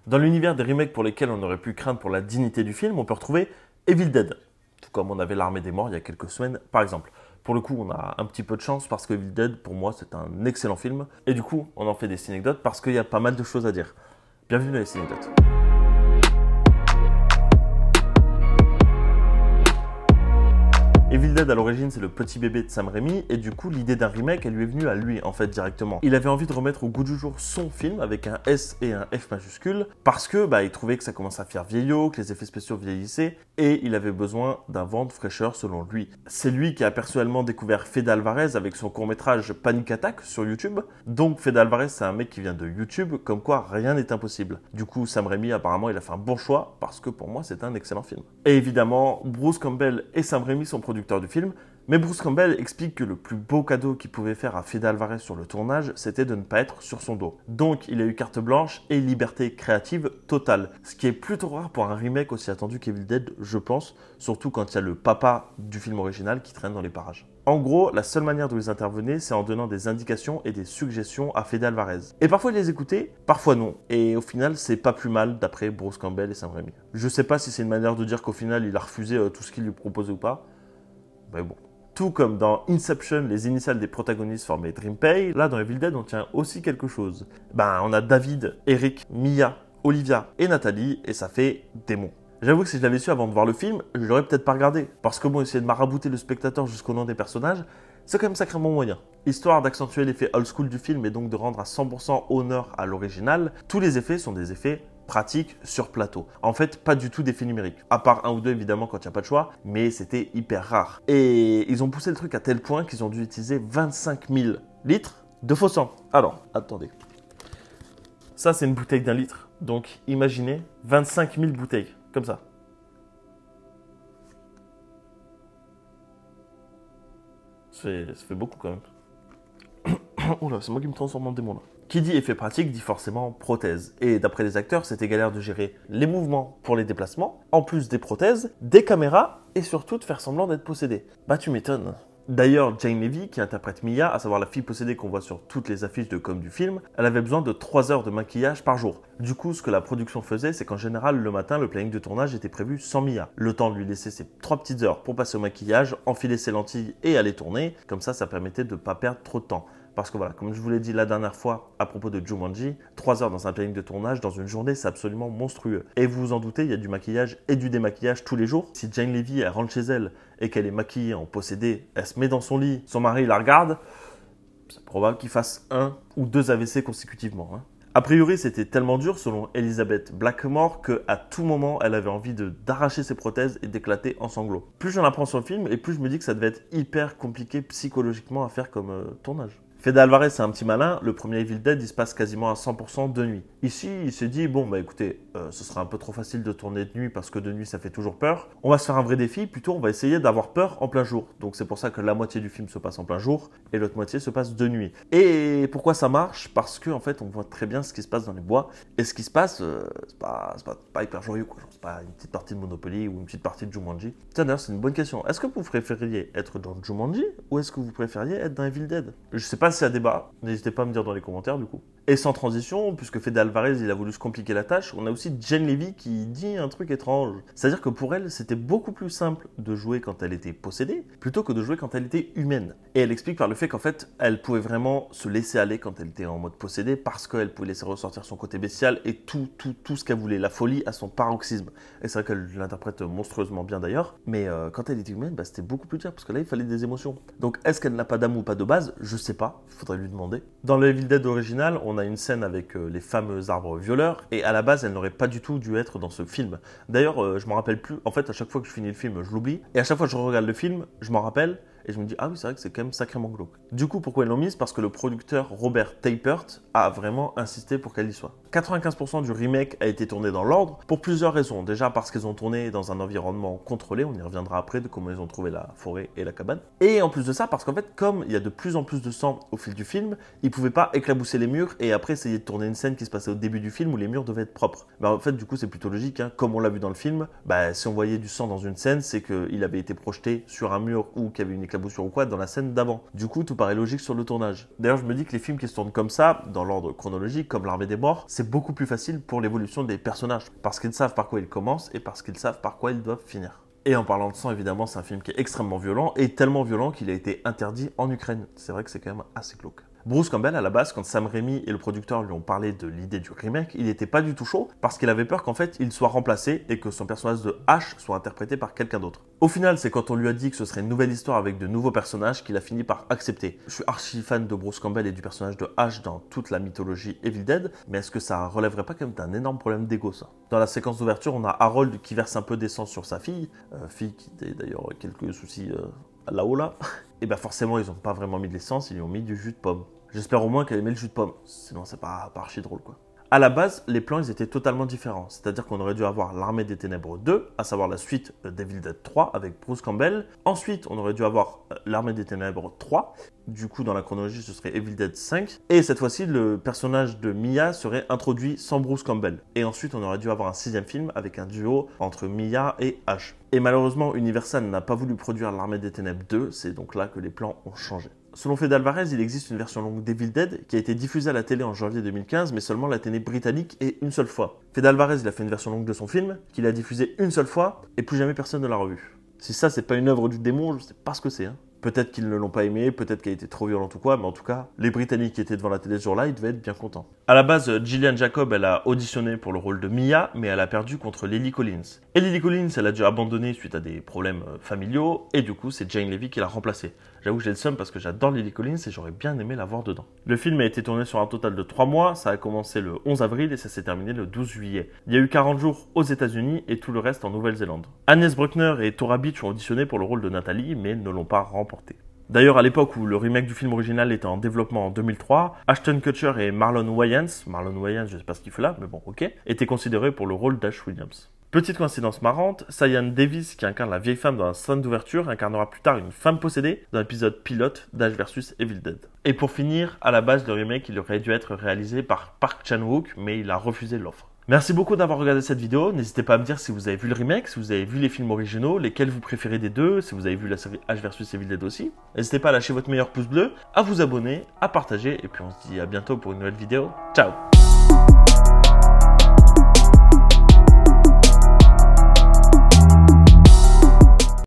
Dans l'univers des remakes pour lesquels on aurait pu craindre pour la dignité du film, on peut retrouver Evil Dead, tout comme on avait l'Armée des Morts il y a quelques semaines par exemple. Pour le coup, on a un petit peu de chance parce que Evil Dead, pour moi, c'est un excellent film. Et du coup, on en fait des synecdotes parce qu'il y a pas mal de choses à dire. Bienvenue dans les synecdotes. Evil Dead à l'origine c'est le petit bébé de Sam Raimi et du coup l'idée d'un remake elle lui est venue à lui en fait directement. Il avait envie de remettre au goût du jour son film avec un S et un F majuscule parce que il trouvait que ça commençait à faire vieillot, que les effets spéciaux vieillissaient et il avait besoin d'un vent de fraîcheur selon lui. C'est lui qui a personnellement découvert Fede Alvarez avec son court-métrage Panic Attack sur YouTube. Donc Fede Alvarez c'est un mec qui vient de YouTube, comme quoi rien n'est impossible. Du coup Sam Raimi apparemment il a fait un bon choix parce que pour moi c'est un excellent film. Et évidemment Bruce Campbell et Sam Raimi sont producteurs du film, mais Bruce Campbell explique que le plus beau cadeau qu'il pouvait faire à Fede Alvarez sur le tournage, c'était de ne pas être sur son dos. Donc il a eu carte blanche et liberté créative totale, ce qui est plutôt rare pour un remake aussi attendu qu'Evil Dead, je pense, surtout quand il y a le papa du film original qui traîne dans les parages. En gros, la seule manière dont ils intervenaient, c'est en donnant des indications et des suggestions à Fede Alvarez. Et parfois il les écoutait, parfois non. Et au final, c'est pas plus mal d'après Bruce Campbell et Sam Raimi. Je sais pas si c'est une manière de dire qu'au final, il a refusé tout ce qu'il lui proposait ou pas. Mais bon. Tout comme dans Inception, les initiales des protagonistes formaient DreamPay, là dans Evil Dead on tient aussi quelque chose. On a David, Eric, Mia, Olivia et Nathalie et ça fait démon. J'avoue que si je l'avais su avant de voir le film, je l'aurais peut-être pas regardé. Parce que bon, essayer de marabouter le spectateur jusqu'au nom des personnages, c'est quand même sacrément moyen. Histoire d'accentuer l'effet old school du film et donc de rendre à 100% honneur à l'original, tous les effets sont des effets pratique sur plateau. En fait, pas du tout d'effet numérique. À part un ou deux, évidemment, quand il n'y a pas de choix, mais c'était hyper rare. Et ils ont poussé le truc à tel point qu'ils ont dû utiliser 25 000 litres de faux sang. Alors, attendez. Ça, c'est une bouteille d'1 litre. Donc, imaginez 25 000 bouteilles, comme ça. Ça fait beaucoup quand même. Oula, c'est moi qui me transforme en démon là. Qui dit effet pratique dit forcément prothèse. Et d'après les acteurs, c'était galère de gérer les mouvements pour les déplacements, en plus des prothèses, des caméras et surtout de faire semblant d'être possédé. Bah tu m'étonnes. D'ailleurs, Jane Levy, qui interprète Mia, à savoir la fille possédée qu'on voit sur toutes les affiches de com du film, elle avait besoin de 3 heures de maquillage par jour. Du coup, ce que la production faisait, c'est qu'en général, le matin, le planning de tournage était prévu sans Mia. Le temps de lui laisser ses 3 petites heures pour passer au maquillage, enfiler ses lentilles et aller tourner. Comme ça permettait de ne pas perdre trop de temps. Parce que voilà, comme je vous l'ai dit la dernière fois à propos de Jumanji, 3 heures dans un planning de tournage dans une journée, c'est absolument monstrueux. Et vous vous en doutez, il y a du maquillage et du démaquillage tous les jours. Si Jane Levy, elle rentre chez elle et qu'elle est maquillée en possédée, elle se met dans son lit, son mari la regarde, c'est probable qu'il fasse 1 ou 2 AVC consécutivement. A priori, c'était tellement dur, selon Elizabeth Blackmore, qu'à tout moment, elle avait envie d'arracher ses prothèses et d'éclater en sanglots. Plus j'en apprends sur le film, et plus je me dis que ça devait être hyper compliqué psychologiquement à faire comme tournage. Fede Alvarez, c'est un petit malin. Le premier Evil Dead, il se passe quasiment à 100% de nuit. Ici, il s'est dit, bon, écoutez, ce sera un peu trop facile de tourner de nuit parce que de nuit, ça fait toujours peur. On va se faire un vrai défi, plutôt on va essayer d'avoir peur en plein jour. Donc c'est pour ça que la moitié du film se passe en plein jour et l'autre moitié se passe de nuit. Et pourquoi ça marche? Parce qu'en fait, on voit très bien ce qui se passe dans les bois. Et ce qui se passe, c'est pas hyper joyeux, quoi. C'est pas une petite partie de Monopoly ou une petite partie de Jumanji. Tiens, d'ailleurs, c'est une bonne question. Est-ce que vous préfériez être dans Jumanji ou est-ce que vous préfériez être dans Evil Dead? Je sais pas s'il y a débat, n'hésitez pas à me dire dans les commentaires du coup. Et sans transition, puisque Fede Alvarez il a voulu se compliquer la tâche, on a aussi Jane Levy qui dit un truc étrange. C'est-à-dire que pour elle, c'était beaucoup plus simple de jouer quand elle était possédée, plutôt que de jouer quand elle était humaine. Et elle explique par le fait qu'en fait, elle pouvait vraiment se laisser aller quand elle était en mode possédée, parce qu'elle pouvait laisser ressortir son côté bestial et tout ce qu'elle voulait, la folie à son paroxysme. Et c'est vrai qu'elle l'interprète monstrueusement bien d'ailleurs, mais quand elle était humaine, c'était beaucoup plus dur, parce que là, il fallait des émotions. Donc est-ce qu'elle n'a pas d'âme ou pas de base? Je sais pas, il faudrait lui demander. Dans le Evil Dead original, on a une scène avec les fameux arbres violeurs et à la base elle n'aurait pas du tout dû être dans ce film. D'ailleurs je m'en rappelle plus, en fait à chaque fois que je finis le film je l'oublie et à chaque fois que je regarde le film je m'en rappelle et je me dis ah oui c'est vrai que c'est quand même sacrément glauque. Du coup pourquoi ils l'ont mise? Parce que le producteur Robert Tappert a vraiment insisté pour qu'elle y soit. 95% du remake a été tourné dans l'ordre pour plusieurs raisons. Déjà parce qu'ils ont tourné dans un environnement contrôlé, on y reviendra après de comment ils ont trouvé la forêt et la cabane. Et en plus de ça parce qu'en fait comme il y a de plus en plus de sang au fil du film, ils pouvaient pas éclabousser les murs et après essayer de tourner une scène qui se passait au début du film où les murs devaient être propres. En fait du coup c'est plutôt logique, comme on l'a vu dans le film, si on voyait du sang dans une scène c'est qu'il avait été projeté sur un mur ou qu'il y avait une éclaboussure l'arc-à-bouture ou quoi dans la scène d'avant. Du coup, tout paraît logique sur le tournage. D'ailleurs, je me dis que les films qui se tournent comme ça, dans l'ordre chronologique, comme l'Armée des Morts, c'est beaucoup plus facile pour l'évolution des personnages, parce qu'ils savent par quoi ils commencent et parce qu'ils savent par quoi ils doivent finir. Et en parlant de sang, évidemment, c'est un film qui est extrêmement violent, et tellement violent qu'il a été interdit en Ukraine. C'est vrai que c'est quand même assez glauque. Bruce Campbell, à la base, quand Sam Raimi et le producteur lui ont parlé de l'idée du remake, il n'était pas du tout chaud parce qu'il avait peur qu'en fait il soit remplacé et que son personnage de Ash soit interprété par quelqu'un d'autre. Au final, c'est quand on lui a dit que ce serait une nouvelle histoire avec de nouveaux personnages qu'il a fini par accepter. Je suis archi fan de Bruce Campbell et du personnage de Ash dans toute la mythologie Evil Dead, mais est-ce que ça relèverait pas quand même d'un énorme problème d'ego, ça? Dans la séquence d'ouverture, on a Harold qui verse un peu d'essence sur sa fille qui a d'ailleurs quelques soucis là-haut là. Et ben forcément, ils n'ont pas vraiment mis de l'essence, ils lui ont mis du jus de pomme. J'espère au moins qu'elle aimait le jus de pomme, sinon c'est pas archi drôle quoi. À la base, les plans ils étaient totalement différents, c'est-à-dire qu'on aurait dû avoir l'Armée des Ténèbres 2, à savoir la suite d'Evil Dead 3 avec Bruce Campbell. Ensuite, on aurait dû avoir l'Armée des Ténèbres 3, du coup dans la chronologie ce serait Evil Dead 5. Et cette fois-ci, le personnage de Mia serait introduit sans Bruce Campbell. Et ensuite, on aurait dû avoir un 6e film avec un duo entre Mia et Ash. Et malheureusement, Universal n'a pas voulu produire l'Armée des Ténèbres 2, c'est donc là que les plans ont changé. Selon Fede Alvarez, il existe une version longue d'Evil Dead qui a été diffusée à la télé en janvier 2015, mais seulement la télé britannique et une seule fois. Fede Alvarez, il a fait une version longue de son film, qu'il a diffusée une seule fois, et plus jamais personne ne l'a revue. Si ça, c'est pas une œuvre du démon, je sais pas ce que c'est. Hein. Peut-être qu'ils ne l'ont pas aimé, peut-être qu'elle était trop violente ou quoi, mais en tout cas, les Britanniques qui étaient devant la télé ce jour-là, ils devaient être bien contents. À la base, Gillian Jacob, elle a auditionné pour le rôle de Mia, mais elle a perdu contre Lily Collins. Et Lily Collins, elle a dû abandonner suite à des problèmes familiaux, et du coup, c'est Jane Levy qui l'a remplacée. J'avoue que j'ai le seum parce que j'adore Lily Collins et j'aurais bien aimé la voir dedans. Le film a été tourné sur un total de 3 mois, ça a commencé le 11 avril et ça s'est terminé le 12 juillet. Il y a eu 40 jours aux États-Unis et tout le reste en Nouvelle-Zélande. Agnès Bruckner et Tora Beach ont auditionné pour le rôle de Nathalie, mais ne l'ont pas remporté. D'ailleurs, à l'époque où le remake du film original était en développement en 2003, Ashton Kutcher et Marlon Wayans, je sais pas ce qu'il fait là, mais bon, ok, étaient considérés pour le rôle d'Ash Williams. Petite coïncidence marrante, Cyan Davis, qui incarne la vieille femme dans la scène d'ouverture, incarnera plus tard une femme possédée dans l'épisode pilote d'Ash vs Evil Dead. Et pour finir, à la base, le remake, il aurait dû être réalisé par Park Chan-wook, mais il a refusé l'offre. Merci beaucoup d'avoir regardé cette vidéo, n'hésitez pas à me dire si vous avez vu le remake, si vous avez vu les films originaux, lesquels vous préférez des deux, si vous avez vu la série Ash vs Evil Dead aussi. N'hésitez pas à lâcher votre meilleur pouce bleu, à vous abonner, à partager, et puis on se dit à bientôt pour une nouvelle vidéo. Ciao!